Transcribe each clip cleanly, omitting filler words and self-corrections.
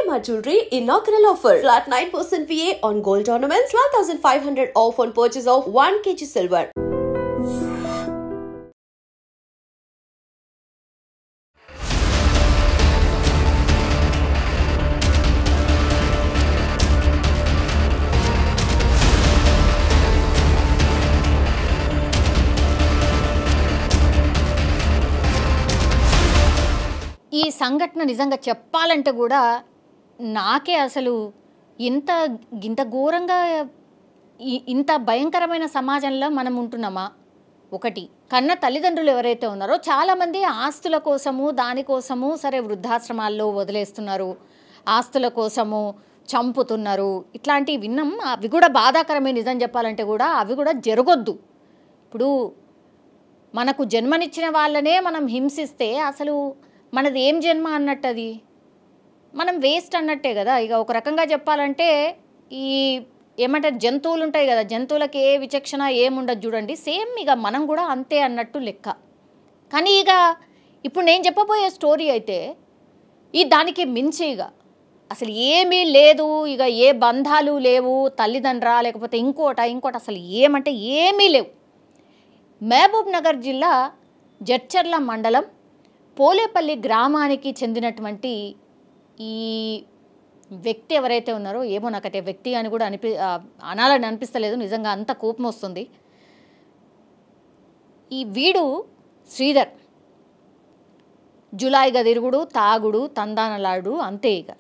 Shalimar Jewelry inaugural offer. Flat 9% VA on gold ornaments, 12,500 off on purchase of 1 kg silver. ఈ సంఘటన నిజంగా చెప్పాలంటే కూడా నాకే అసలు ఇంత ఘోరంగా ఇంత భయంకరమైన సమాజంలో మనం ఉంటున్నామా. ఒకటి, కన్న తల్లిదండ్రులు ఎవరైతే ఉన్నారో చాలామంది ఆస్తుల కోసము దానికోసము సరే వృద్ధాశ్రమాల్లో వదిలేస్తున్నారు, ఆస్తుల కోసము చంపుతున్నారు, ఇట్లాంటివి విన్నాం. అవి కూడా బాధాకరమే. నిజం చెప్పాలంటే కూడా అవి కూడా జరగొద్దు. ఇప్పుడు మనకు జన్మనిచ్చిన వాళ్ళనే మనం హింసిస్తే అసలు మనది ఏం జన్మ అన్నట్టు, అది మనం వేస్ట్ అన్నట్టే కదా. ఇక ఒక రకంగా చెప్పాలంటే ఈ ఏమంటారు, జంతువులు ఉంటాయి కదా, జంతువులకి ఏ విచక్షణ ఏముండదు చూడండి, సేమ్ ఇక మనం కూడా అంతే అన్నట్టు లెక్క. కానీ ఇక ఇప్పుడు నేను చెప్పబోయే స్టోరీ అయితే దానికి మించి ఇక అసలు ఏమీ లేదు, ఇక ఏ బంధాలు లేవు, తల్లిదండ్రా లేకపోతే ఇంకోట అసలు ఏమంటే ఏమీ లేవు. మహబూబ్ నగర్ జిల్లా జడ్చర్ల మండలం పోలేపల్లి గ్రామానికి చెందినటువంటి ఈ వ్యక్తి ఎవరైతే ఉన్నారో, ఏమో నాకైతే వ్యక్తి అని కూడా అనాలని అనిపిస్తలేదు, నిజంగా అంత కోపం వస్తుంది. వీడు శ్రీధర్ జులాయిగా తిరుగుడు, తాగుడు, తందానలాడు, అంతే. ఇక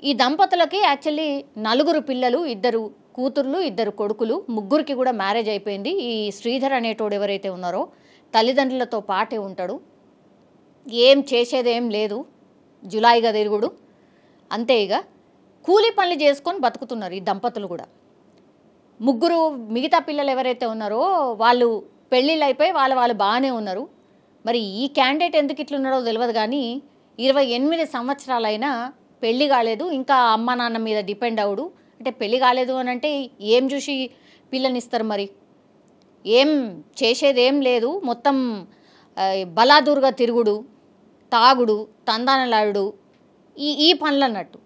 ఈ దంపతులకి యాక్చువల్లీ 4 పిల్లలు, 2 కూతుర్లు 2 కొడుకులు, ముగ్గురికి కూడా మ్యారేజ్ అయిపోయింది. ఈ శ్రీధర్ అనేటోడు ఎవరైతే ఉన్నారో తల్లిదండ్రులతో పాటే ఉంటాడు. ఏం చేసేదేం లేదు, జులాయిగా తిరుగుడు, అంతే. ఇక కూలీ పనులు చేసుకొని బతుకుతున్నారు ఈ దంపతులు కూడా. ముగ్గురు మిగతా పిల్లలు ఎవరైతే ఉన్నారో వాళ్ళు పెళ్ళిళ్ళు అయిపోయి వాళ్ళు బాగానే ఉన్నారు. మరి ఈ క్యాండిడేట్ ఎందుకు ఇట్లున్నాడో తెలియదు, కానీ 28 సంవత్సరాలైనా పెళ్ళి కాలేదు, ఇంకా అమ్మ నాన్న మీద డిపెండ్ అవుడు. అంటే పెళ్ళి కాలేదు అని అంటే ఏం చూసి పిల్లనిస్తారు, మరి ఏం చేసేదేం లేదు, మొత్తం బలాదూరుగా తిరుగుడు, తాగుడు, తందానలాడు, ఈ పనులు అన్నట్టు.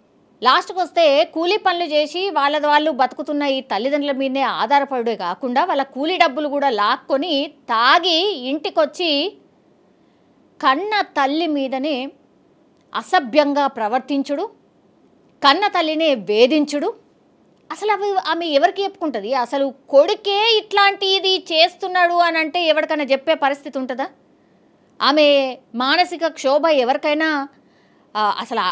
లాస్ట్కి వస్తే కూలీ పనులు చేసి వాళ్ళు బతుకుతున్న ఈ తల్లిదండ్రుల మీదనే ఆధారపడే కాకుండా వాళ్ళ కూలీ డబ్బులు కూడా లాక్కొని తాగి ఇంటికొచ్చి కన్న తల్లి మీదనే అసభ్యంగా ప్రవర్తించుడు, కన్న తల్లినే వేధించుడు. అసలు ఆమె ఎవరికి చెప్పుకుంటుంది? అసలు కొడుకే ఇట్లాంటిది చేస్తున్నాడు అని అంటే ఎవరికైనా చెప్పే పరిస్థితి ఉంటుందా? ఆమె మానసిక క్షోభ ఎవరికైనా అసలు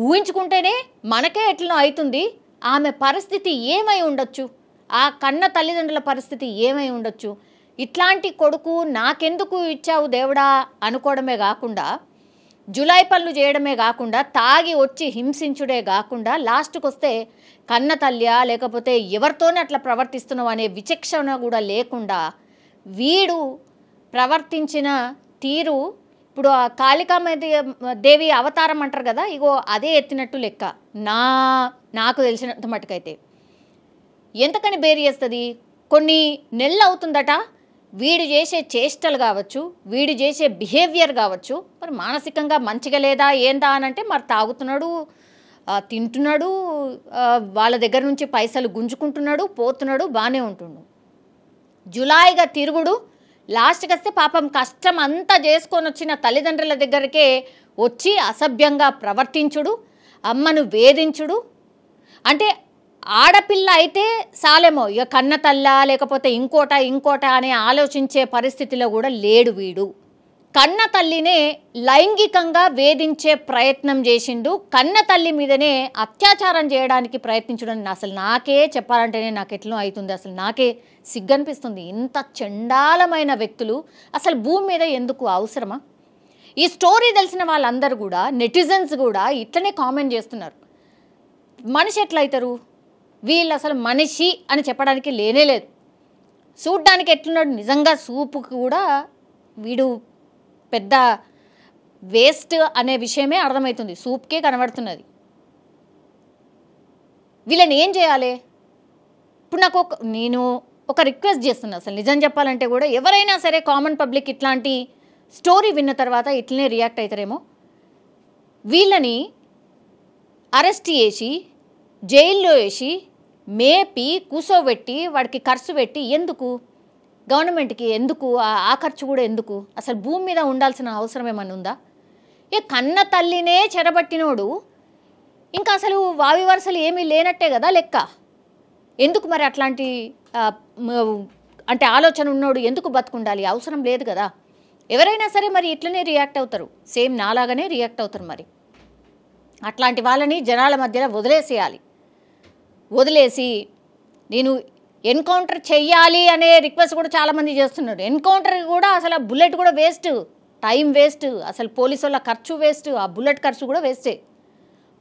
ఊహించుకుంటేనే మనకే ఎట్లనో అవుతుంది. ఆమె పరిస్థితి ఏమై ఉండొచ్చు, ఆ కన్న తల్లిదండ్రుల పరిస్థితి ఏమై ఉండొచ్చు? ఇట్లాంటి కొడుకు నాకెందుకు ఇచ్చావు దేవుడా అనుకోవడమే కాకుండా, జులాయి పనులు చేయడమే కాకుండా, తాగి వచ్చి హింసించుడే కాకుండా, లాస్ట్కి వస్తే కన్న తల్లియా లేకపోతే ఎవరితోనే అట్లా ప్రవర్తిస్తున్నావు అనే విచక్షణ కూడా లేకుండా వీడు ప్రవర్తించిన తీరు ఇప్పుడు ఆ కాళికాదేవి అవతారం అంటారు కదా, ఇగో అదే ఎత్తినట్టు లెక్క నాకు తెలిసినంత మటుకైతే. ఎంతకని బేరీ చేస్తుంది? కొన్ని నెలలు అవుతుందట వీడు చేసే చేష్టలు కావచ్చు, వీడు చేసే బిహేవియర్ కావచ్చు, మరి మానసికంగా మంచిగా లేదా ఏందా అని అంటే మరి తాగుతున్నాడు, తింటున్నాడు, వాళ్ళ దగ్గర నుంచి పైసలు గుంజుకుంటున్నాడు, పోతున్నాడు, బాగానే ఉంటున్నాడు. జులాయిగా తిరుగుడు, లాస్ట్కి వస్తే పాపం కష్టం అంతా చేసుకొని వచ్చిన తల్లిదండ్రుల దగ్గరికే వచ్చి అసభ్యంగా ప్రవర్తించుడు, అమ్మను వేధించుడు. అంటే ఆడపిల్ల అయితే సాలేమో, ఇక కన్న తల్ల లేకపోతే ఇంకోట అని ఆలోచించే పరిస్థితిలో కూడా లేడు వీడు. కన్న తల్లినే లైంగికంగా వేధించే ప్రయత్నం చేసిండు, కన్న తల్లి మీదనే అత్యాచారం చేయడానికి ప్రయత్నించడం. అసలు నాకే చెప్పాలంటేనే నాకు ఎట్లా అవుతుంది, అసలు నాకే సిగ్గనిపిస్తుంది. ఇంత చండాలమైన వ్యక్తులు అసలు భూమి మీద ఎందుకు అవసరమా? ఈ స్టోరీ తెలిసిన వాళ్ళందరూ కూడా, నెటిజన్స్ కూడా ఇట్లనే కామెంట్ చేస్తున్నారు. మనిషి ఎట్లయితారు వీళ్ళు, అసలు మనిషి అని చెప్పడానికి లేనే లేదు. చూడ్డానికి ఎట్లున్నాడు, నిజంగా సూపుకి కూడా వీడు పెద్ద వేస్ట్ అనే విషయమే అర్థమవుతుంది, సూప్కే కనబడుతున్నది. వీళ్ళని ఏం చేయాలి? ఇప్పుడు నేను ఒక రిక్వెస్ట్ చేస్తున్నా, అసలు నిజం చెప్పాలంటే కూడా ఎవరైనా సరే కామన్ పబ్లిక్ ఇట్లాంటి స్టోరీ విన్న తర్వాత ఇట్లనే రియాక్ట్ అవుతారేమో. వీళ్ళని అరెస్ట్ చేసి జైల్లో వేసి మేపి కూసోబెట్టి వాడికి ఖర్చు పెట్టి ఎందుకు? గవర్నమెంట్కి ఎందుకు ఆ ఖర్చు కూడా ఎందుకు? అసలు భూమి మీద ఉండాల్సిన అవసరం ఏమన్నా ఉందా? కన్న తల్లినే చెరబట్టినోడు ఇంకా అసలు వావి వరుసలు ఏమీ లేనట్టే కదా లెక్క. ఎందుకు మరి అట్లాంటి అంటే ఆలోచన ఉన్నోడు ఎందుకు బతుకుండాలి? అవసరం లేదు కదా. ఎవరైనా సరే మరి ఇట్లనే రియాక్ట్ అవుతారు, సేమ్ నాలాగానే రియాక్ట్ అవుతారు. మరి అట్లాంటి వాళ్ళని జనాల మధ్యలో వదిలేసేయాలి. వదిలేసి నేను ఎన్కౌంటర్ చెయ్యాలి అనే రిక్వెస్ట్ కూడా చాలామంది చేస్తున్నారు. ఎన్కౌంటర్ కూడా అసలు ఆ బుల్లెట్ కూడా వేస్ట్, టైం వేస్ట్, అసలు పోలీసు వాళ్ళ ఖర్చు వేస్ట్, ఆ బుల్లెట్ ఖర్చు కూడా వేస్టే.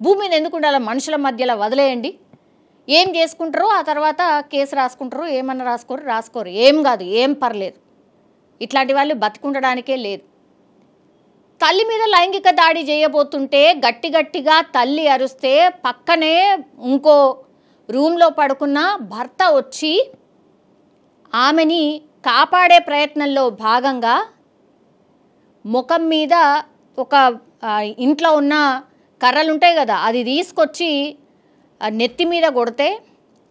భూమి మీద ఎందుకు ఉండాలి? మనుషుల మధ్యలో వదిలేయండి. ఏం చేసుకుంటారో ఆ తర్వాత కేసు రాసుకుంటారు, ఏమన్నా రాసుకోరు, ఏం కాదు, ఏం పర్లేదు. ఇట్లాంటి వాళ్ళు బతికుండడానికే లేదు. తల్లి మీద లైంగిక దాడి చేయబోతుంటే గట్టిగా తల్లి అరుస్తే పక్కనే ఇంకో రూమ్లో పడుకున్న భర్త వచ్చి ఆమెని కాపాడే ప్రయత్నంలో భాగంగా ముఖం మీద ఒక ఇంట్లో ఉన్న కర్రలు ఉంటాయి కదా, అది తీసుకొచ్చి నెత్తి మీద కొడితే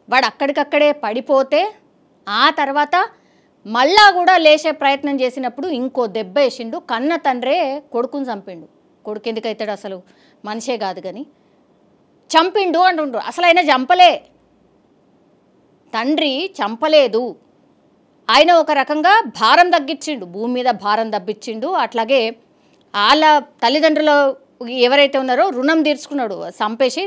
వాడు అక్కడికక్కడే పడిపోతే ఆ తర్వాత మళ్ళా కూడా లేచే ప్రయత్నం చేసినప్పుడు ఇంకో దెబ్బ వేసిండు. కన్న తండ్రే కొడుకుని చంపిండు. కొడుకు ఎందుకైతాడు? అసలు మనిషే కాదు కానీ చంపిండు అంటుండ్రు. అసలు ఆయన చంపలే, తండ్రి చంపలేదు. ఆయన ఒక రకంగా భారం తగ్గించిండు, భూమి మీద భారం తగ్గించిండు. అట్లాగే వాళ్ళ తల్లిదండ్రులు ఎవరైతే ఉన్నారో రుణం తీర్చుకున్నాడు, చంపేసి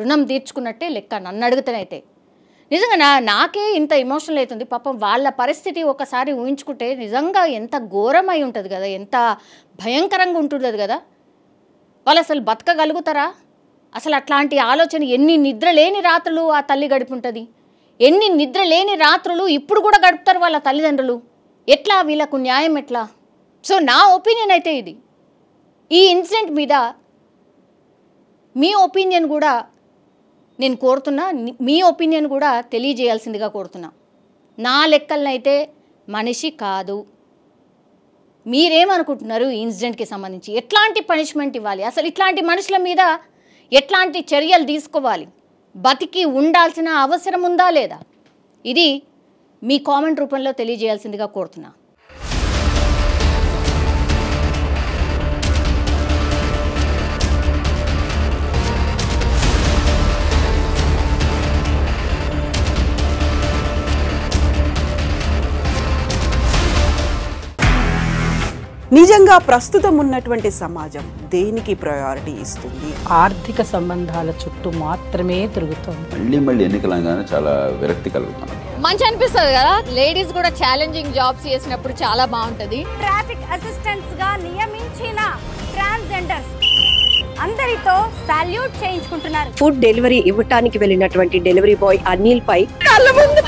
రుణం తీర్చుకున్నట్టే లెక్క నన్ను అడుగుతానైతే. నిజంగా నాకే ఇంత ఎమోషనల్ అవుతుంది. పాపం వాళ్ళ పరిస్థితి ఒకసారి ఊహించుకుంటే నిజంగా ఎంత ఘోరమై ఉంటుంది కదా, ఎంత భయంకరంగా ఉంటుంది కదా. వాళ్ళు అసలు బతకగలుగుతారా? అసలు అట్లాంటి ఆలోచన ఎన్ని నిద్ర లేని రాత్రులు ఆ తల్లి గడిపి ఉంటుంది, ఎన్ని నిద్ర లేని రాత్రులు ఇప్పుడు కూడా గడుపుతారు వాళ్ళ తల్లిదండ్రులు. ఎట్లా వీళ్ళకు న్యాయం ఎట్లా? సో నా ఒపీనియన్ అయితే ఇది. ఈ ఇన్సిడెంట్ మీద మీ ఒపీనియన్ కూడా నేను కోరుతున్నా, మీ ఒపీనియన్ కూడా తెలియజేయాల్సిందిగా కోరుతున్నా. నా లెక్కలనైతే మనిషి కాదు. మీరేమనుకుంటున్నారు ఈ ఇన్సిడెంట్కి సంబంధించి? ఎట్లాంటి పనిష్మెంట్ ఇవ్వాలి? అసలు ఇట్లాంటి మనుషుల మీద ఎట్లాంటి చర్యలు తీసుకోవాలి? బతికి ఉండాల్సిన అవసరం ఉందా లేదా? ఇది మీ కామెంట్ రూపంలో తెలియజేయాల్సిందిగా కోరుతున్నా. నిజంగా ప్రస్తుతం ఉన్నటువంటి సమాజం దేనికి ప్రయారిటీ ఇస్తుంది? ఆర్థిక సంబంధాల చుట్టూ మాత్రమే తిరుగుతుంది. మళ్ళీ ఎన్నికలంగానే చాలా విరక్తి కలుగుతుంది. మంచి అనిపిస్తుంది కదా, లేడీస్ కూడా ఛాలెంజింగ్ జాబ్స్ చేసినప్పుడు చాలా బాగుంటది. ట్రాఫిక్ అసిస్టెంట్స్ గా నియమించిన ట్రాన్స్జెండర్స్ అందరితో సాల్యూట్ చేయించుకుంటున్నారు. ఫుడ్ డెలివరీ ఇవ్వటానికి వెళ్ళినటువంటి డెలివరీ బాయ్ అనిల్ పై కళ్ళ ముందు